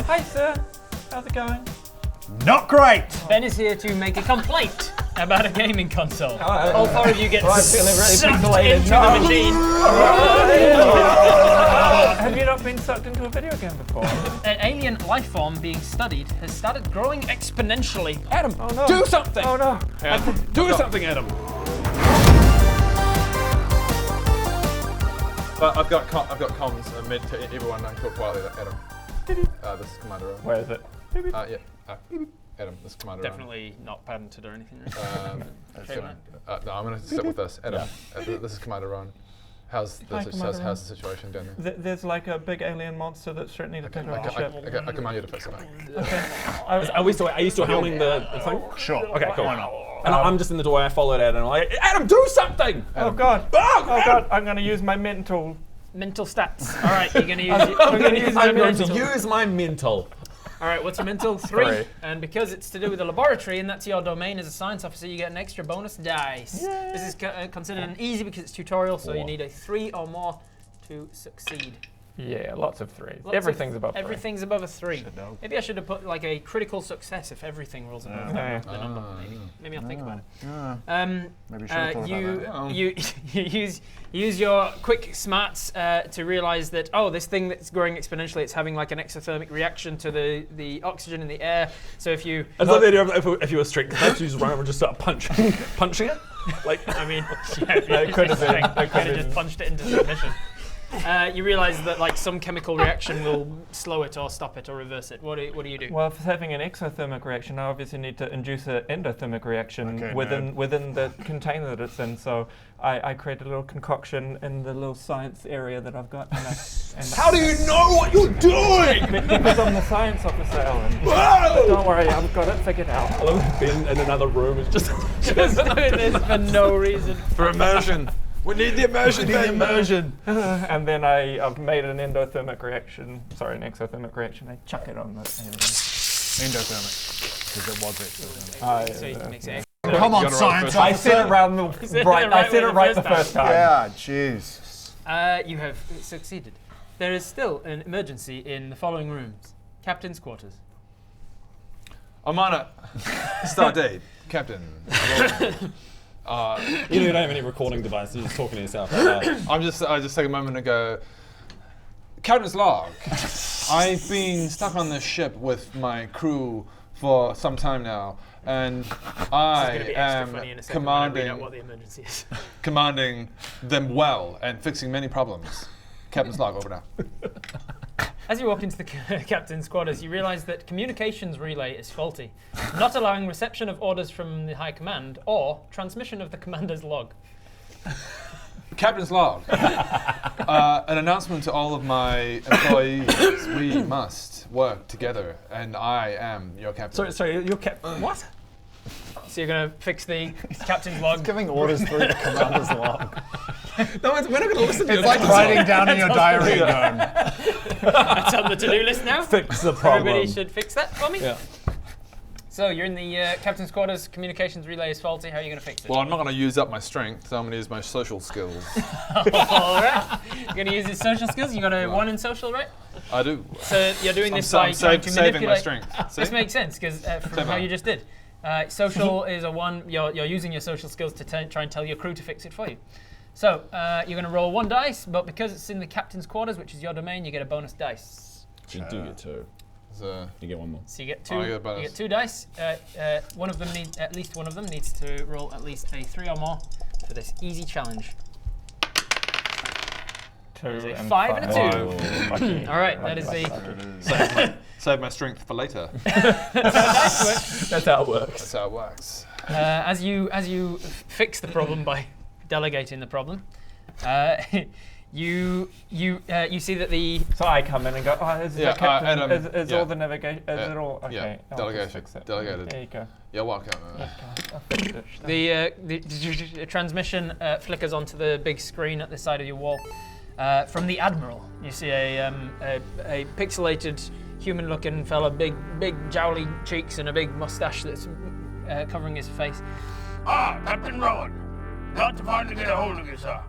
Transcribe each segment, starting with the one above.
Hi, sir. How's it going? Not great! Ben is here to make a complaint about a gaming console. All four of you get feeling really sucked pixelated. into No. the machine. Have you not been sucked into a video game before? An alien life form being studied has started growing exponentially. Adam, Oh no. do something! Oh no. Do something, Adam! But I've got comms mid to everyone. I can talk quietly. Adam. This is Commander Owen. Where is it? Yeah. Adam, this is Commander Owen. Definitely not patented or anything. Right? No, I'm going to stick with this. Adam, this is Commander Owen. How's Commander the situation down there? There's like a big alien monster that's threatening to take over the ship. I command you to fix it back. Are you still handling the thing? Sure. Okay, cool. And I'm just in the doorway, I followed Adam, and I'm like, Adam, do something! Oh god. Oh, Oh god. I'm gonna use my mental. Mental stats. All right, you're going to use. I'm going mental. to use my mental. All right, what's your mental? 3. Three. And because it's to do with a laboratory and that's your domain as a science officer, you get an extra bonus dice. Yay. This is considered an easy because it's tutorial, so you need a 3 or more to succeed. Yeah, lots of threes. Lots Everything's of, above three. Everything's above a 3. Maybe I should have put like a critical success if everything rolls above Yeah. the number. Maybe I'll think about it. Maybe should have thought about that. You use your quick smarts to realize that this thing that's growing exponentially, it's having like an exothermic reaction to the oxygen in the air. So if you I love the idea of if you were strict, you just run over and just start punching it. Like, I mean, it could have been. I could have just punched it into submission. You realize that like some chemical reaction will slow it or stop it or reverse it. What do you do? Well, if it's having an exothermic reaction, I obviously need to induce an endothermic reaction Okay, within the container that it's in. So I create a little concoction in the little science area that I've got. how do you know what you're doing? Because I'm the science officer, Alan. Whoa! Don't worry, I've got it figured out. I love Ben in another room. It's just There's for no reason. For immersion. We need the immersion. And then I've made an endothermic reaction. Sorry, an exothermic reaction. I chuck it on the alien. Endothermic. Because it was exothermic. So it makes it. Come on, science I said it right the first first time. Yeah, jeez. You have succeeded. There is still an emergency in the following rooms. Captain's quarters. I'm on it. Start date, Captain. you don't have any recording devices. You're just talking to yourself. I just take a moment to go. Captain's log. I've been stuck on this ship with my crew for some time now, and I am commanding what the emergency is. commanding them well and fixing many problems. Captain's log, over now. As you walk into the captain's quarters, you realize that communications relay is faulty, not allowing reception of orders from the high command or transmission of the commander's log. Captain's log. An announcement to all of my employees. We must work together, and I am your captain. Sorry, you're what? So you're going to fix the captain's log. Giving orders through the commander's log. No, we're not going to listen to It's your like captain's writing down in your diary going, That's on the to-do list now. Fix the problem. Everybody should fix that for me. Yeah. So you're in the captain's quarters. Communications relay is faulty. How are you going to fix it? Well, I'm not going to use up my strength, so I'm going to use my social skills. All right. You're going to use your social skills. You got a 1 in social, right? I do. So you're doing this I'm by trying to saving my manipulate. strength. See? This makes sense because from how you just did. Social is a 1. You're using your social skills to try and tell your crew to fix it for you. So you're going to roll 1 dice, but because it's in the captain's quarters, which is your domain, you get a bonus dice. You do get 2. You get 1 more. So you get 2. I get a bonus. You get 2 dice. One of them at least one of them needs to roll at least a 3 or more for this easy challenge. 2 a and 5 and a 2. Lucky. All right, that is a. Save my strength for later. That's how it works. That's how it works. As you fix the problem by delegating the problem, you see that the So I come in and go, is the captain, Adam, is all the navigation, is it all, okay, yeah, I'll delegation, just fix it. delegated. There you go. You're welcome. I'll fix it. the transmission flickers onto the big screen at the side of your wall. From the Admiral, you see a pixelated, human-looking fella, big jowly cheeks and a big mustache that's covering his face. Captain Rowan. Got to finally get a hold of you, sir.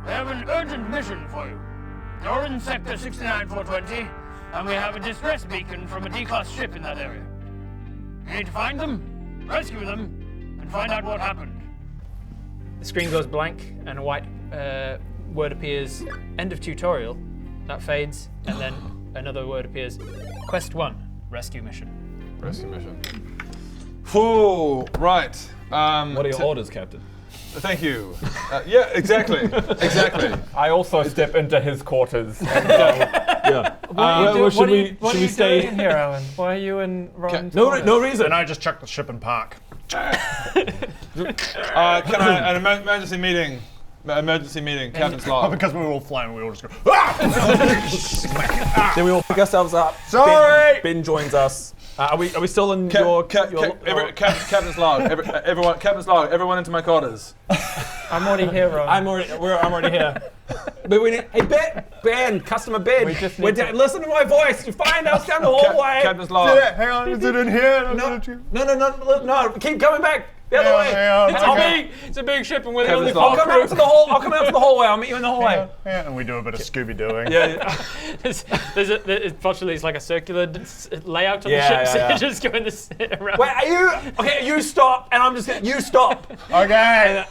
We have an urgent mission for you. You're in Sector 69420. and we have a distress beacon from a D-class ship in that area. We need to find them, rescue them, and find out what happened. The screen goes blank, and a white word appears. End of tutorial. That fades, and then another word appears. Quest 1, rescue mission. Rescue mission. Whew, right. What are your orders, Captain? Thank you. Yeah, exactly. Exactly. I also step into his quarters. Yeah. What are you stay doing here, Alan? Why are you in Ron's No, quarters? no reason. And I just chuck the ship and park. Can I an emergency meeting? Emergency meeting. Captain's Oh, log. because we were all flying, we all just go, ah! Then we all pick ourselves up. Sorry! Ben joins us. Are we still in your Captain's log. Everyone. Captain's log. Everyone into my quarters. I'm already here, Ron. I'm already here. But we need. Hey, Ben, customer Ben. We just need to- listen to my voice. You find us down the hallway. Captain's log. Hang on, is it in here? No. Keep coming back. The other way. Hang on. It's a big ship, and we're the Kevin's only log. I'll come out to the hall. I'll come out to the hallway. I'll meet you in the hallway. Yeah, and we do a bit of Scooby-Dooing. Yeah. Fortunately, it's like a circular layout of Yeah, the ship, so yeah. you're just going to sit around. Wait, are you? Okay, you stop, and I'm just gonna. You stop. Okay.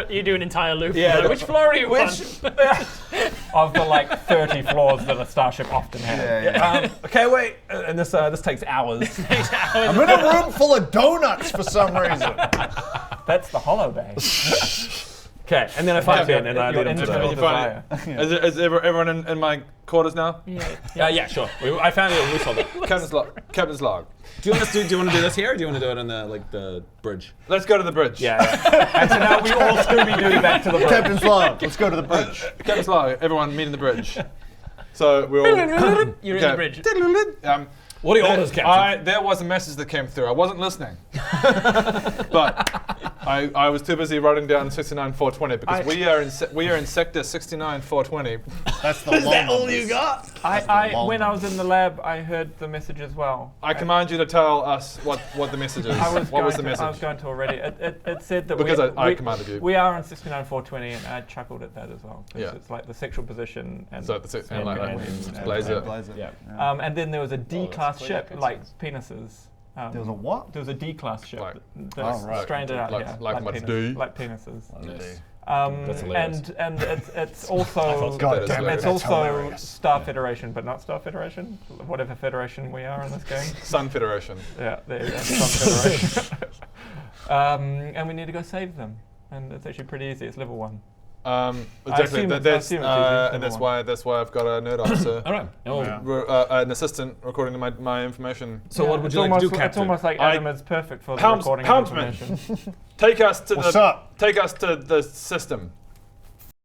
You do an entire loop. Yeah. Like, which floor are you on? Of the like 30 floors that a starship often has. Okay, wait. And this takes hours. I'm in a room full of donuts for some reason. That's the hollow bay. Okay, and then I find Ben, and I Your lead him to individual the. desire. Is everyone in my quarters now? Yeah, sure. I found it. We saw that. Captain's log. Captain's log. Do you want to do this here, or do you want to do it on the bridge? Let's go to the bridge. Yeah. And so now we all Scooby-Doo back to the bridge. Captain's log. Let's go to the bridge. Captain's log. Everyone meet in the bridge. So we all. You're in the bridge. What are your orders, Captain? There was a message that came through. I wasn't listening, but I was too busy writing down 69420 because we are in sector 69420. That's the long numbers. got? When I was in the lab, I heard the message as well. I command you to tell us what the message is. What was the message? I was going to already. It said that Because I commanded you. We are on 69420, and I chuckled at that as well. 'Cause Yeah. it's like the sexual position and So the and like and- blazer. Yeah. and then there was a D-class ship, like penises. There was a what? There was a D-class ship Like- that's right. stranded out Like- here. like what's D? Like penises. Yes. That's hilarious. and it's also God damn it, it's that's also hilarious. Star Federation, but not Star Federation. Whatever Federation we are in this game. Sun Federation. Yeah, there you go. Sun Federation. And we need to go save them, and it's actually pretty easy. It's level 1. Exactly. assume it's That's easy, and that's number why I've got a nerd officer. All right. Oh, Yeah. An assistant recording my information. So what would It's you like to do, almost- It's Captain? almost like Adam is perfect for the Helms- recording Helmsman. of information. Take us to What's up? Take us to the system.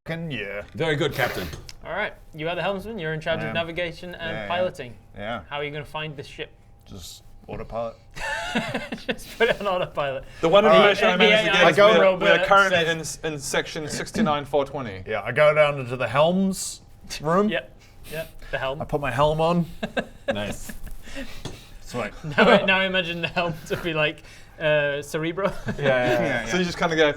Yeah. Very good, Captain. All right, you are the helmsman. You're in charge I of am. navigation and Yeah. piloting. Yeah. How are you going to find this ship? Just autopilot. Just put it on autopilot. The one information I managed to I get is go we are robot currently in section 69420. Yeah, I go down into the helms room. Yep, the helm. I put my helm on. Nice. Sweet. Now I imagine the helm to be like Cerebro. Yeah. So you just kind of go.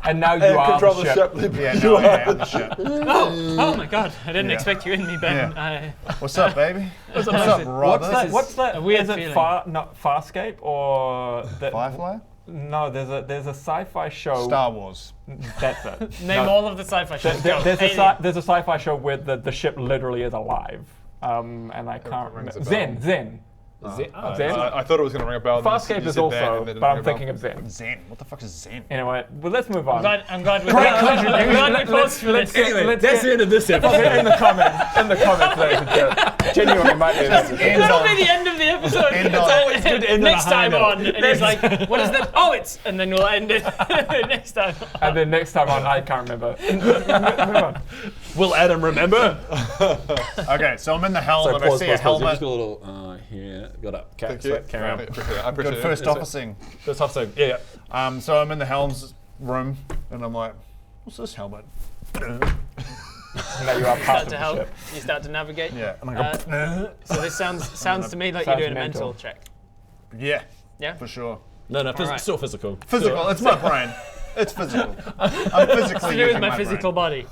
And now you are control the ship. Yeah, no, yeah, the ship. Oh my god, I didn't Yeah. expect you in me, Ben. What's up, baby? What's up, What's brother? that? What's that? a weird is it feeling. not Farscape or the, Firefly? No, there's a sci-fi show. Star Wars. That's it. Name all of the sci-fi shows. Go. There's Alien. there's a sci-fi show where the ship literally is alive. And I can't rings remember. a bell. Zen. Zen? Zen? I thought it was going to ring a bell. and then Farscape you is said also, that, and it didn't but ring I'm a bell. thinking of Zen. Zen. What the fuck is Zen? Anyway, well, let's move on. I'm glad we're I'm glad we paused for this. Anyway, that's the end of this episode. Okay, in the comments, ladies and gentlemen. Genuinely might be this. That'll be the end of the episode. End on. always good to end on a next high time note. on, and he's like, "What is that? Oh, it's," and then we'll end it next time. And then next time on, I can't remember. Move on. Will Adam remember? Okay, so I'm in the helm Sorry, and I pause, see pause, a pause. You helmet. just got a little here. Got up. Thank you. Carry on. I appreciate Good it. first It's- officing. First off, so yeah. So I'm in the helms room and I'm like, what's this helmet? Now you are part Start of to the help. ship. You start to navigate. Yeah, and I go, So this sounds to me like Sounds you're doing a mental. mental check. yeah, Yeah. for sure. No, Alright. still physical. Physical, it's my brain. It's physical. I'm physically To do using with my brain. physical body,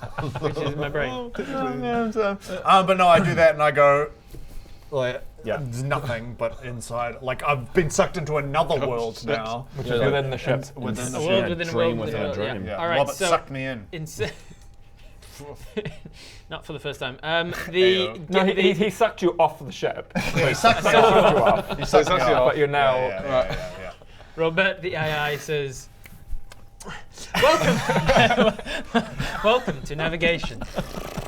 which is my brain. But no, I do that and I go, like, there's nothing but inside. Like, I've been sucked into another world now. Which is within the ship. Within the A world ship. within a dream world within a within dream. Yeah, All right, Robert so sucked me in. not for the first time. No, he sucked you off the ship. He sucked me Sucked off. you off. He sucked me sucks you off. off. But you're now. Yeah. Robert, the AI says, "Welcome, welcome to navigation.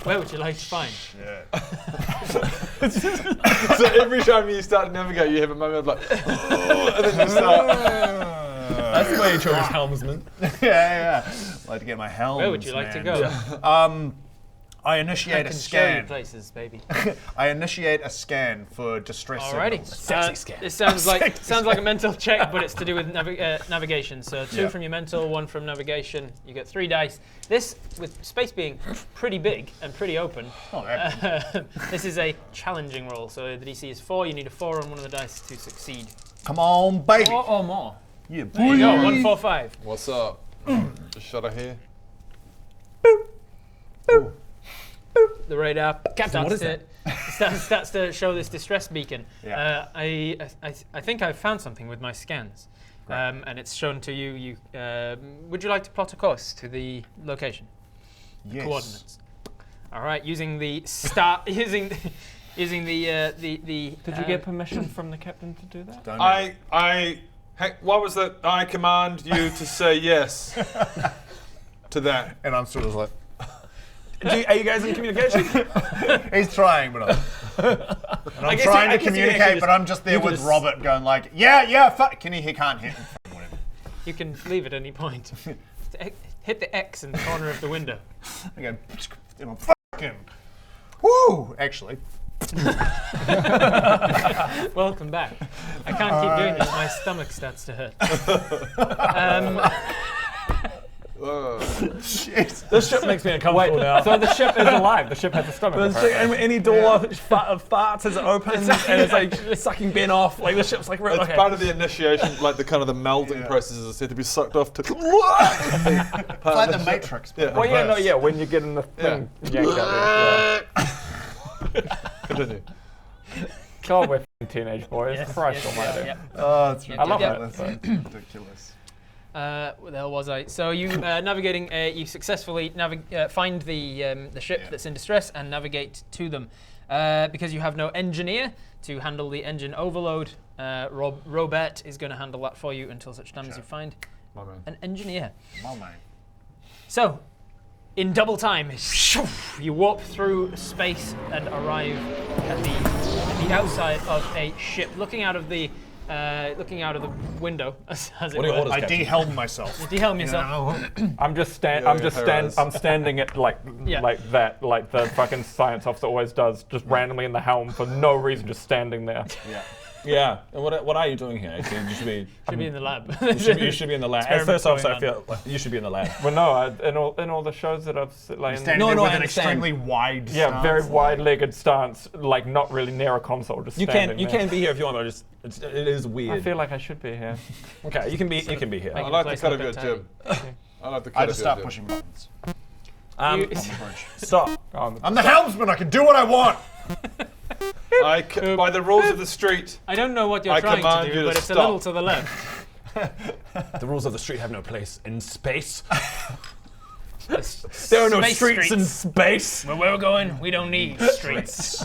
Where would you like to find?" So every time you start to navigate, you have a moment of like, and then you start. That's why you chose helmsman. Yeah. Like to get my helm. Where would you like to go? I I initiate a can show you scan. places, baby. I initiate a scan for distress Alrighty. signals. scan. It sounds like a mental check, but it's to do with navigation. So 2 Yeah. from your mental, 1 from navigation. You get 3 dice. This, with space being pretty big and pretty open, this is a challenging roll. So the DC is 4. You need a 4 on one of the dice to succeed. Come on, baby. 4 or more. Yeah, There you go. 1, 4, 5. What's up? Just shut her here. The radar Captain, what is starts to show this distress beacon. Yeah. I think I've found something with my scans, and it's shown to you. Would you like to plot a course to the location? Yes. Coordinates. All right, using the star, using the. Did you get permission from the captain to do that? Don't Hey, what was that? I command you to say yes to that. And I'm sort of like, Are you guys in communication? he's trying, but I'm trying to communicate, but I'm just there with Robert going like, fuck. He can't hit. Whatever. You can leave at any point. Hit the X in the corner of the window. I go, fucking. Woo! Actually. Welcome back. I can't keep doing this. My stomach starts to hurt. This ship makes me uncomfortable now. So the ship is alive. The ship has a stomach. There's apparently. any door of farts has opened and it's like sucking Ben off. Like the ship's like, It's okay. part of the initiation, like the kind of the melting process is said to be sucked off to. It's like the Matrix. Yeah. Well, yeah, no, yeah. When you get in the thing, yanked out. Continue. God, we're f***ing teenage boys. Yes, Christ yes, almighty. yeah. Oh, it's I love ridiculous. it, Ridiculous. Where the hell was I? So you navigating. You successfully find the ship that's in distress and navigate to them. Because you have no engineer to handle the engine overload, Robert is going to handle that for you until such time as you find My man. an engineer. Well, mate. So, in double time, you warp through space and arrive at the outside of a ship, looking out of the window, as it What are your were. orders, I Captain? de-helmed myself. Dehelm yourself. I'm standing it like Yeah. like that, like the fucking science officer always does, just randomly in the helm for no reason, just standing there. Yeah. And what are you doing here? You should be. Should be in the lab. You should be in the lab. As Experiment first officer, I going feel like you should be in the lab. Well, no, in all the shows that I've like, Standing No, there no, with I an understand. extremely wide yeah, stance. very wide-legged stance, like not really near a console, just You standing can there. be here if you want, but it is weird. I feel like I should be here. Okay, you can be here. Make I it like the place cut look of your tiny. jib. I like the cut I of just your start jib. pushing buttons. Stop. I'm the helmsman. I can do what I want. By the rules of the street, I don't know what you're I trying command to you do, to but it's stop. a little to the left. The rules of the street have no place in space. Space There are no streets in space. Where we're going, we don't need streets.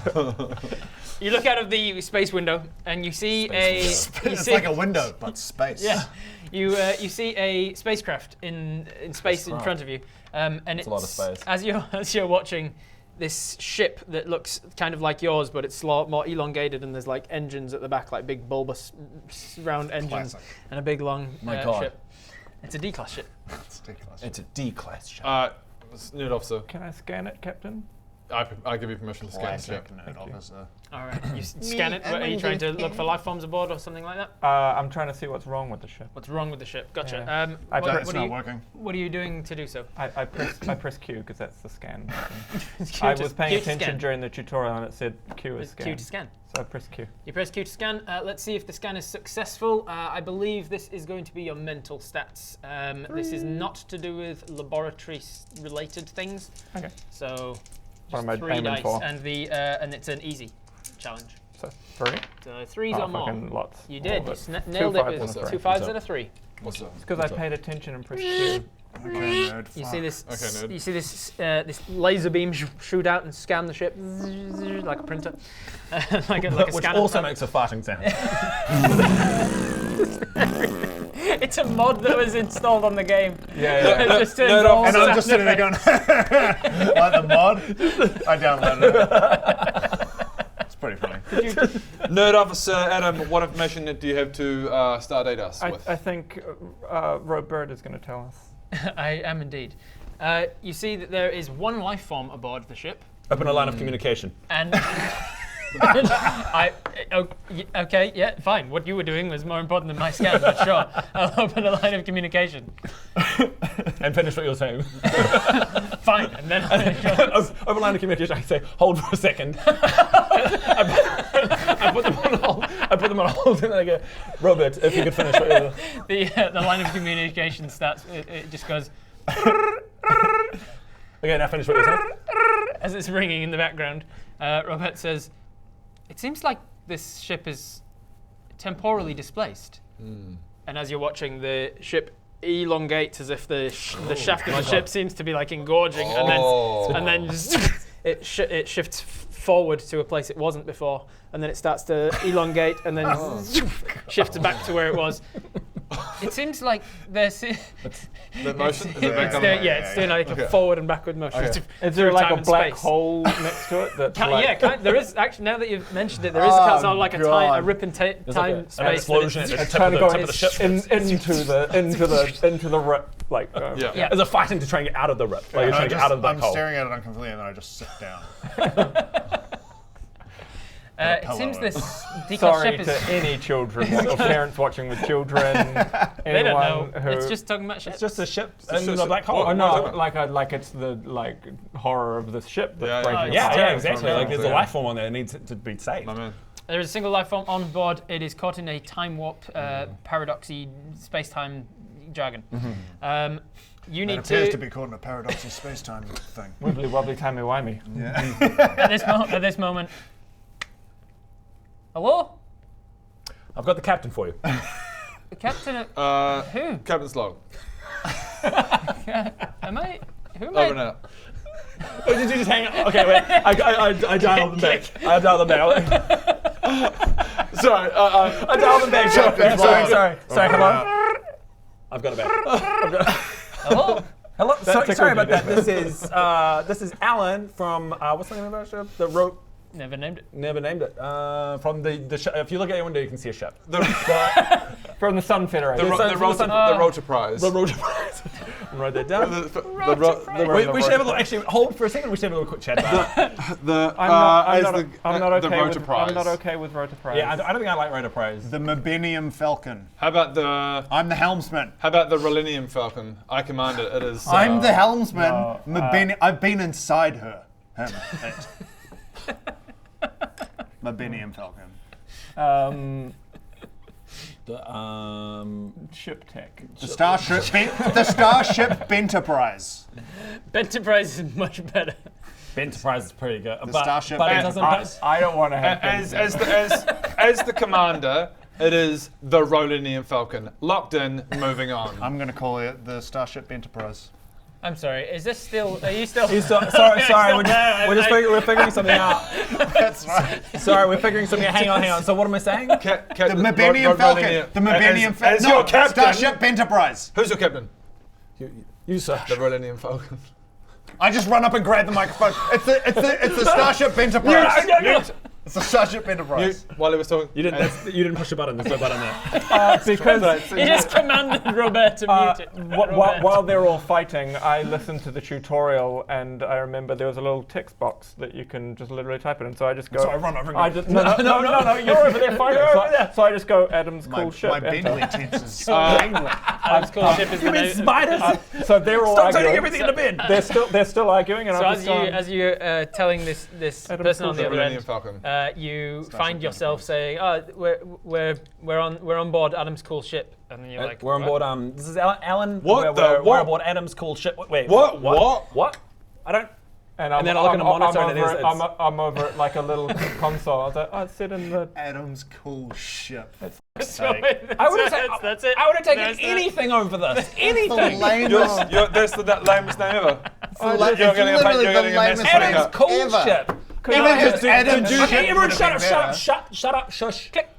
You look out of the space window and you see It's like a window, but space. Yeah, you see a spacecraft in space in front of you, and it's a lot of space. As you're watching this ship that looks kind of like yours, but it's a lot more elongated, and there's like engines at the back, like big bulbous round engines, Classic. and a big long My God. ship. It's a D-class ship. It's ridiculous. It's a D-class ship. Nerd officer. Can I scan it, Captain? I give you permission to scan the ship. Classic nerd officer. All right. You scan it. Are you trying to look for life forms aboard or something like that? I'm trying to see what's wrong with the ship. What's wrong with the ship? Gotcha. Yeah. I What, don't- what It's are not you, working. what are you doing to do so? I press Q because that's the scan button. Q I to- was paying Q to attention scan. during the tutorial and it said Q is It's scan. Q to scan. So I press Q. You press Q to scan. Let's see if the scan is successful. I believe this is going to be your mental stats. This is not to do with laboratory-related things. Okay. So What just am I 3 aiming dice, for? and it's an easy challenge. So 3. So 3s Oh, or more. fucking lots. You more, did. You but nailed 2 it 5s with and a 2 3. 5s and a 3. What's up? It's because I paid attention and pressed Q. Okay, nerd. You fuck. see this? Okay, nerd. You see this? This laser beam shoot out and scan the ship like a printer, like a Which scanner. also makes a farting sound. It's a mod that was installed on the game. Yeah, It yeah. just turns no, all And I'm sound just sitting there going, effects. like the mod. I downloaded it. It's pretty funny. Nerd officer Adam, what information do you have to stardate us with? I think Robert is going to tell us. I am indeed. You see that there is one life form aboard the ship, Open a line of communication. and okay, yeah, fine. What you were doing was more important than my scan, but sure, I'll open a line of communication. And finish what you're saying. Fine, and then I'll Open line of communication. I say, hold for a second. I put them on hold. I put them on hold, and I go, Robert, if you could finish what you're. the line of communication starts. It just goes Okay, now finish what you're saying. as it's ringing in the background. Robert says, "It seems like this ship is temporally displaced." And as you're watching, the ship elongates as if the shaft of the ship seems to be like engorging, and then just it shifts forward to a place it wasn't before, and then it starts to elongate, and then shifts back to where it was. It seems like there's The motion? Is it back on? it's doing like a forward and backward motion. Okay. Is there like time a and black space. hole next to it? That's like, Yeah, there is actually. Now that you've mentioned it, there is Oh, sort of like a God. rip and time There's like space. an that explosion it's- at the It's tip trying of to the, go tip of the ship. into the rip, like Yeah. As they're fighting to try and get out of the rip. Like you're trying to get out of the black I'm hole. staring at it uncomfortably and then I just sit down. It pillow seems it. this declassed Sorry ship to is. any children or parents watching with children. They don't know. Anyone who. It's just talking about ships. It's just a ship just in a the black hole. Oh no! Like it's the horror of the ship that's Yeah, breaking Yeah, apart. yeah, exactly. Yeah. Like there's a Yeah. life form on there that needs to be saved. My man. There is a single life form on board. It is caught in a time warp, paradoxy, space-time jargon. You It need appears to, to be called a paradoxal space-time thing. Wibbly wobbly timey wimey. at this moment. Hello, I've got the captain for you. the captain. Who? Captain's log. Am I? Who am Over and I? out. Oh, did you just hang on? Okay, wait. I dialed them back. I dialed them back. Sorry. I dialed them back. Sorry. Hello. I've got it back. Hello. Hello. Sorry tickled about you, that. This is Alan from what's the name of our ship? The rope. Never named it. Never named it. From the ship. If you look out your window, you can see a ship. From the Sun Federation. The Rotor Prize. The rotor prize. Write that down. We should have a little. Actually, hold for a second. We should have a little quick chat about it. I'm not the okay Rotor with. Prize. I'm not okay with Rotor Prize. Yeah, I don't think I like rotor prize. The Mabinium Falcon. How about the I'm the helmsman. Relinium Falcon? I command it. It is. I'm the helmsman. No, I've been inside her. Mabinium Falcon. Ship tech. The Starship Enterprise. Enterprise is much better. Enterprise is pretty good. The Starship but it Enterprise. doesn't. I don't want to have. as the commander, it is the Rolinium Falcon. Locked in. Moving on. I'm going to call it the Starship Enterprise. I'm sorry. Is this still? Are you still? Sorry. We're figuring something out. That's right. Sorry, we're figuring something out. Hang on. So what am I saying? The Mabinium Falcon. The Mabinium Falcon. As your captain. Starship Enterprise. Who's your captain? You sir. The Rolinium Falcon. I just run up and grab the microphone. It's the Starship Enterprise. It's a Starship Enterprise. While he was talking, You didn't push a button. There's no button there. Because He just commanded Robert to mute it. while they're all fighting, I listened to the tutorial, and I remember there was a little text box that you can just literally type it in. So I just go. So I run over and I go, just, no, you're over there fighting. So I just go, Adam's cool ship. my enter. Bentley tenses. Adam's cool ship is the name. Spiders. So they're all Stop turning arguing. everything into bin. They're still arguing, and So I'm as just you going, telling this Adam's person on cool the other Millennium end, Falcon. you find yourself saying, "Oh, we're on board Adam's cool ship," and then you're like, We're on "What?" board. This is Alan. What the We're what? aboard Adam's cool ship. Wait. What? I don't. and then I look at the monitor I'm and it is- over it's- I'm over at like a little console. I was like, oh, it's sit in the. Adam's cool ship. So I would have that's it. I would have taken There's that. anything over this. The Anything. lamest. That's the lamest name ever. It's You're getting a literally you're the getting a message lamest back Adam's up. cool ever. ship. Even just Adam Okay, ship everyone would've shut up, been shut up, better. shut up, shush. Click.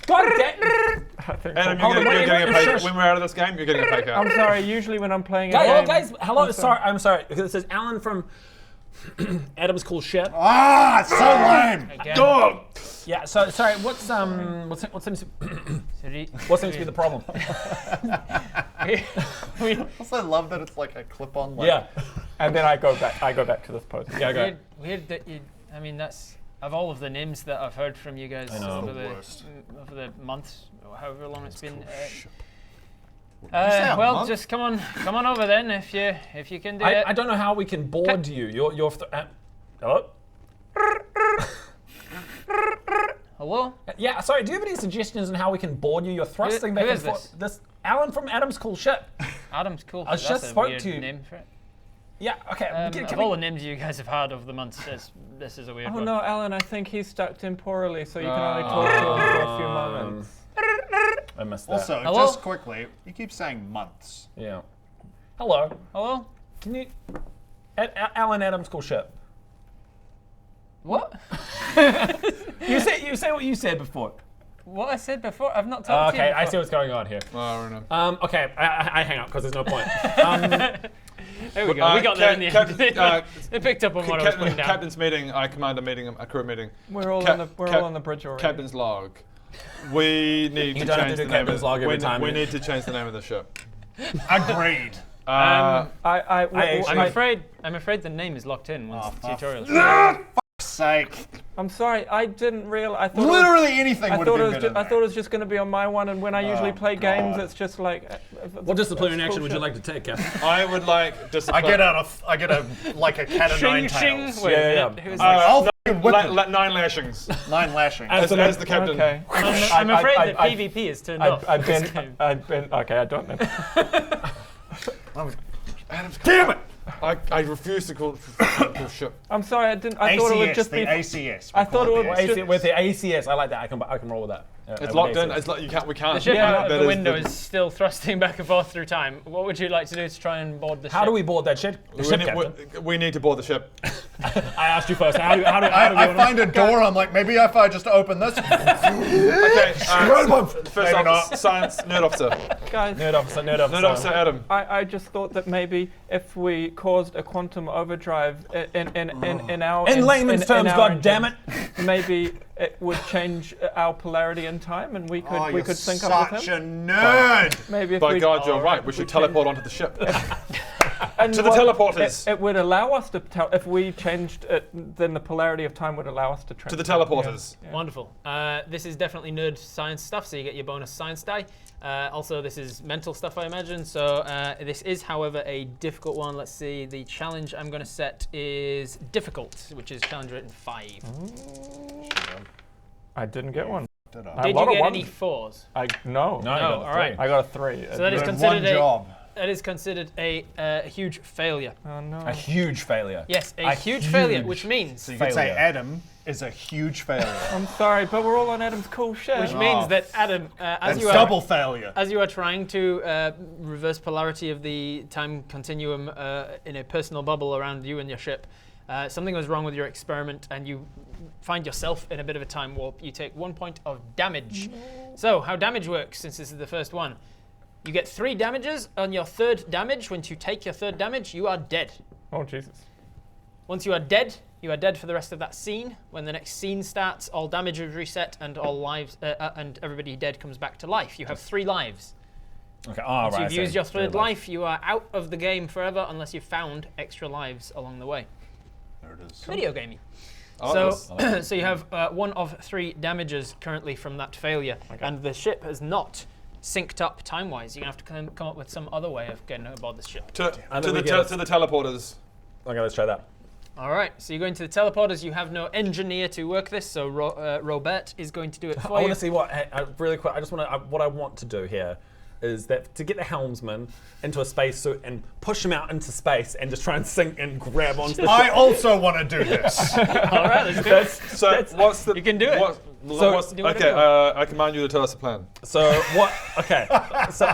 God damn. Adam, Hold on, you're getting a pay. shush. When we're out of this game, you're getting a pay cut. I'm sorry. Usually when I'm playing a Guys, game, guys, hello. I'm sorry. Because it says Alan from Adam's cool ship. Ah, it's so lame. Again. Dog. Yeah. So sorry. What seems to be the problem? we Also love that it's like a clip-on. Like, Yeah. and then I go back to this pose. Yeah. Go. weird that you. I mean, that's of all of the names that I've heard from you guys know. over The the worst. over the months, or however long it's been. say a Well, month? just come on over then if you can do it. I don't know how we can board you. You're. Hello. Hello. Yeah. Sorry. Do you have any suggestions on how we can board you? You're thrusting back who and is forth. This Alan from Adam's cool ship. Adam's cool. I just That's a spoke weird to you. name for it. Yeah. Okay. Of all the names you guys have had over the months, this is a weird Oh one. no, Alan, I think he's stuck temporally, so you can only talk to him for a few moments. I missed that. Also, Hello? just quickly, you keep saying months. Yeah. Hello. Hello. Can you? Alan Adams cool ship. What? You say what you said before. What I said before? I've not talked to you Okay, before. I see what's going on here. Oh, no. Okay, I hang up because there's no point. There we go. We got there in the end. Captain, They picked up on what I was putting down. Captain's meeting. I command a meeting, a crew meeting. We're all on the bridge already. Captain's log. We need You to don't have change to the do name. captain's log every time. We need to change the name of the ship. Agreed. I'm afraid the name is locked in once the tutorial's Sake. I'm sorry, I didn't realize. I thought Literally anything I would have thought, been better. I thought it was just going to be on my one, and when I usually play games, God. it's just like. What disciplinary that's action cool would you shit. like to take, Captain? I would like discipline. I get a like a cat of nine tails. Wait, Yeah. who's I'll fucking whip him. 9 lashings. 9 lashing. As the captain. Okay. I'm afraid that PvP is turned off. I've this game. been. Okay, I don't know. Damn it! I refuse to call ship. I'm sorry, I didn't. I thought it would just be. ACS. I thought it would be. just- With the ACS, I like that. I can roll with that. It's locked in. It's like you can't. We can't. The ship Yeah, out of that the is window is still thrusting back and forth through time. What would you like to do to try and board the ship? How do we board that ship? We Ship need, captain. we need to board the ship. I asked you first. How do we I find a door. I'm like, maybe if I just open this. Okay. First Maybe off, not. science nerd officer. Guys, Nerd officer. Nerd officer Adam. I just thought that maybe if we caused a quantum overdrive in our In layman's terms, our God damn it. engine, maybe it would change our polarity in time, and we could You're sync up with such him. a nerd. Maybe if By we God, you're right. We should teleport onto the ship. and to the teleporters. It would allow us to if we changed it, then the polarity of time would allow us to To the teleporters. Wonderful. This is definitely nerd science stuff, so you get your bonus science die. Also, this is mental stuff, I imagine. So this is, however, a difficult one. Let's see. The challenge I'm going to set is difficult, which is challenge rating 5. I didn't get one. Did I- Did lot you of get ones. any 4s? No. No, all right. I got a 3. So that is Good considered one job. that is considered a huge failure. Oh no. A huge failure. Yes, a huge failure, which means So you could say Failure. Adam is a huge failure. I'm sorry, but we're all on Adam's cool ship. which means that Adam, as That's you are double failure. as you are trying to reverse polarity of the time continuum in a personal bubble around you and your ship, something was wrong with your experiment and you find yourself in a bit of a time warp. You take 1 point of damage. So how damage works, since this is the first one, you get 3 damages. On your 3rd damage, once you take your 3rd damage, you are dead. Oh Jesus. Once you are dead, You are dead for the rest of that scene. When the next scene starts, all damage is reset and all lives and everybody dead comes back to life. You have 3 lives. Okay. Once you've used your 3rd life, you are out of the game forever unless you've found extra lives along the way. There it is. Video gamey. Oh, So you have 1 of 3 damages currently from that failure, and the ship has not synced up time-wise. You're gonna have to come up with some other way of getting aboard this ship. to the teleporters. Okay, let's try that. All right, so you're going to the teleporters. You have no engineer to work this, so Robert is going to do it for you. I want to see what really quick. I just want to. What I want to do here is that to get the helmsman into a spacesuit and push him out into space and just try and sink and grab onto the I ship. also want to do this. All right, let's do it. So what's the? You can do it. Okay, I command you to tell us the plan. So what? Okay, so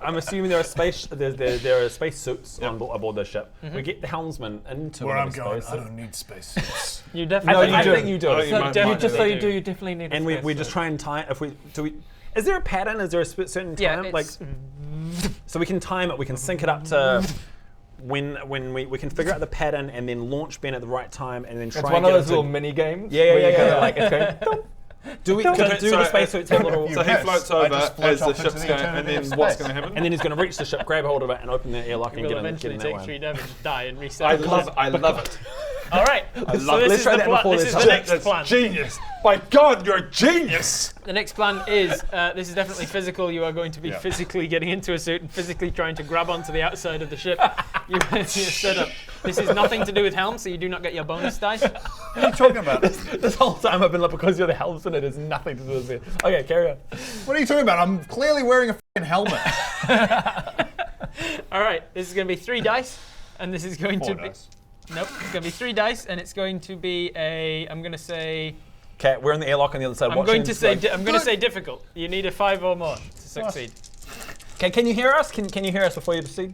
I'm assuming there are spacesuits aboard the ship. We get the helmsman into Where one I'm of the going, I spacesuits. don't need spacesuits. You definitely. I think you do. Oh, So you might- You definitely need. and we just try and time. Is there a pattern? Is there a certain Yeah, time? it's- So we can time it. We can sync it up to when we can figure out the pattern and then launch Ben at the right time and then try. It's and one of get those into- little mini games. Yeah, where yeah, you're yeah, kinda yeah. like it's going. Do the spacesuits have little? So he Yes, floats I over just float as the off into ship's the going, and eternity then of what's space. going to happen? And then he's going to reach the ship, grab hold of it, and open the airlock You and will get in eventually that take way. 3 damage, die, and reset. I love it. All right. So Let's this is try the that plan. before This this is the happens. next plan. Genius! By God, you're a genius! The next plan is this is definitely physical. You are going to be physically getting into a suit and physically trying to grab onto the outside of the ship. You're set up. This is nothing to do with helm, so you do not get your bonus dice. What are you talking about? This whole time I've been like, because you're the helmsman, it has nothing to do with me. Okay, carry on. What are you talking about? I'm clearly wearing a f***ing helmet. All right. This is going to be 3 dice, and this is going to 4 be. dice. Nope. It's going to be 3 dice, and it's going to be a. I'm going to say. Okay, we're in the airlock on the other side. I'm going to say. I'm going to say difficult. You need a 5 or more to succeed. Okay, can you hear us? Can you hear us before you proceed?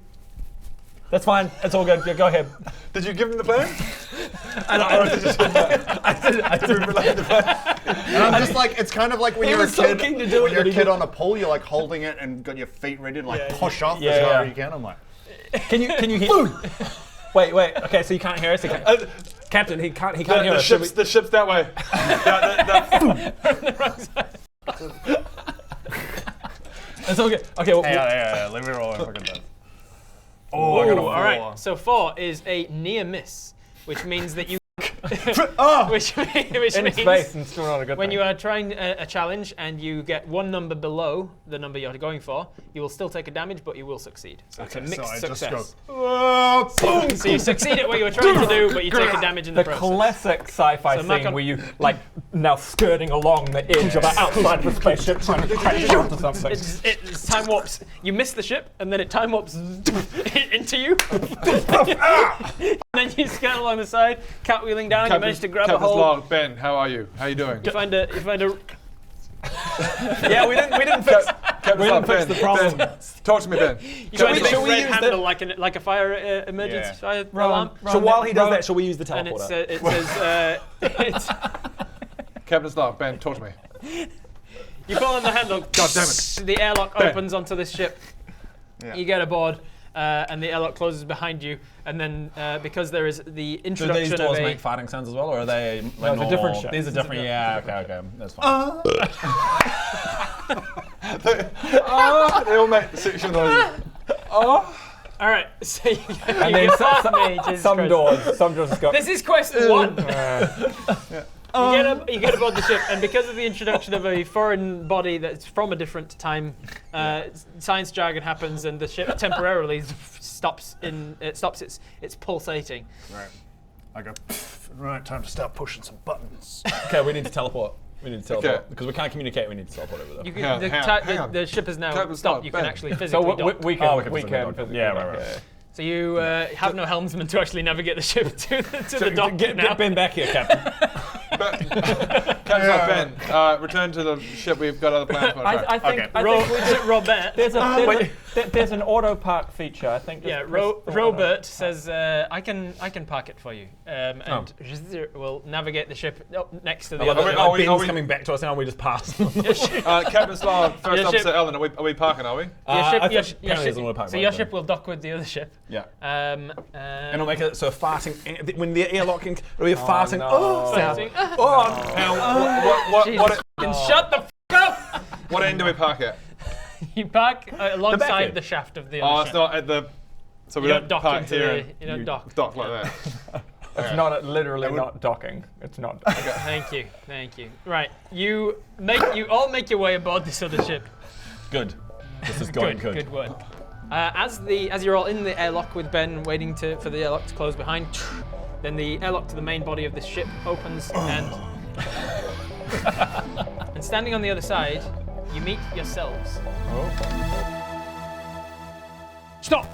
That's fine. It's all good. Yeah, go ahead. Did you give him the plan? I didn't relate the plan. And I'm just like, it's kind of like when He you're a was so kid. keen to do When it, you're but a he kid didn't. on a pole, you're like holding it and got your feet ready to like push off yeah, as hard yeah. as you can. I'm like, Can you hear? Wait. Okay, so you can't hear us. Captain, he can't hear The us. ship's that way. It's all good. Okay. Well, yeah, let me roll and fucking dice. Oh, I got a 4. all right. So 4 is a near miss, which means that you. which In means space and still not a good when thing. you are trying a challenge and you get 1 number below the number you're going for, you will still take a damage, but you will succeed. So it's a mixed So I success. just go, boom! So you succeed at what you were trying to do, but you take a damage in the the process. classic sci-fi So Mark scene on- where you like now skirting along the edge of the outside of a spaceship trying to crash onto something. It's time warps. You miss the ship, and then it time warps into you. And then you skirt along the side, cartwheeling down. You manage to grab a Captain's hold. log. Ben, how are you? How you doing? You find a. yeah, we didn't fix. Captain's log, Ben, the problem. Ben, talk to me, Ben. You find a big shall we red use handle like a fire emergency Yeah. fire alarm. So while he does that, shall we use the And it teleporter? says Captain's log. Ben, talk to me. you pull on the handle. God damn it. The airlock Ben. opens onto this ship. Yeah. You get aboard, and the airlock closes behind you. And then because there is the Do introduction these of doors a make farting sounds as well, or are they like it's a different ship. These are different. Yeah. Okay. That's fine. They all make sexual noises. All right, so you And then some doors just go. This is quest 1. You get aboard the ship, and because of the introduction of a foreign body that's from a different time, science jargon happens, and the ship temporarily stops its pulsating. Right. I go, right, time to start pushing some buttons. Okay, we need to teleport. Okay. Because we can't communicate. We need to teleport over there. You can, Hang on, the, hang on, ti- hang the, on. the ship has now Captain's stopped. log, You can Ben. actually So physically dock. we can. Oh, we we can. can. physically Yeah, dock, right. So you have no helmsman to actually navigate the ship to the dock Get now. Ben back here, Captain. Captain's Log Ben, return to the ship. We've got other plans for I think Okay. I think we Is it Robert? there's an auto park feature. I think. Yeah, just press the auto. Robert says, I can park it for you. And we'll navigate the ship next to the Are other. we, are we- coming back to us now? We just passed. Captain's Log, First Your Officer ship- Ellen, are we parking, are we? Your apparently there's an auto park so right your there. ship will dock with the other ship. Yeah. And And I'll make it so farting when the airlock can. It'll be a farting. no. Oh, sound. Oh, And shut the up! What end do we park at? You park alongside end. the shaft of the Oh, other it's ship. not at the. So we You don't don't dock park into here. the. and You don't dock. Dock like that. It's not literally not docking. It's not. Thank you. Right, you all make your way aboard this other ship. good. This is going good. Good work. As you're all in the airlock with Ben waiting for the airlock to close behind, then the airlock to the main body of this ship opens and and standing on the other side, you meet yourselves. Stop!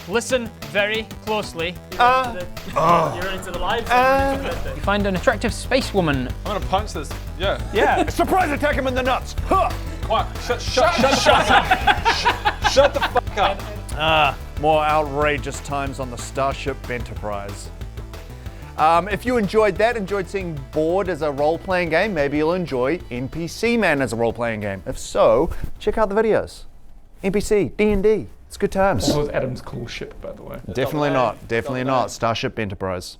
Listen very closely. You're into the live stream. You find an attractive space woman. I'm gonna punch this. Yeah. Yeah. Surprise attack him in the nuts! Huh! What? Shut the fuck up. More outrageous times on the Starship Enterprise. If you enjoyed seeing Board as a role-playing game, maybe you'll enjoy NPC Man as a role-playing game. If so, check out the videos. NPC, D&D, it's good times. This was Adam's cool ship, by the way. Definitely not. Starship Enterprise.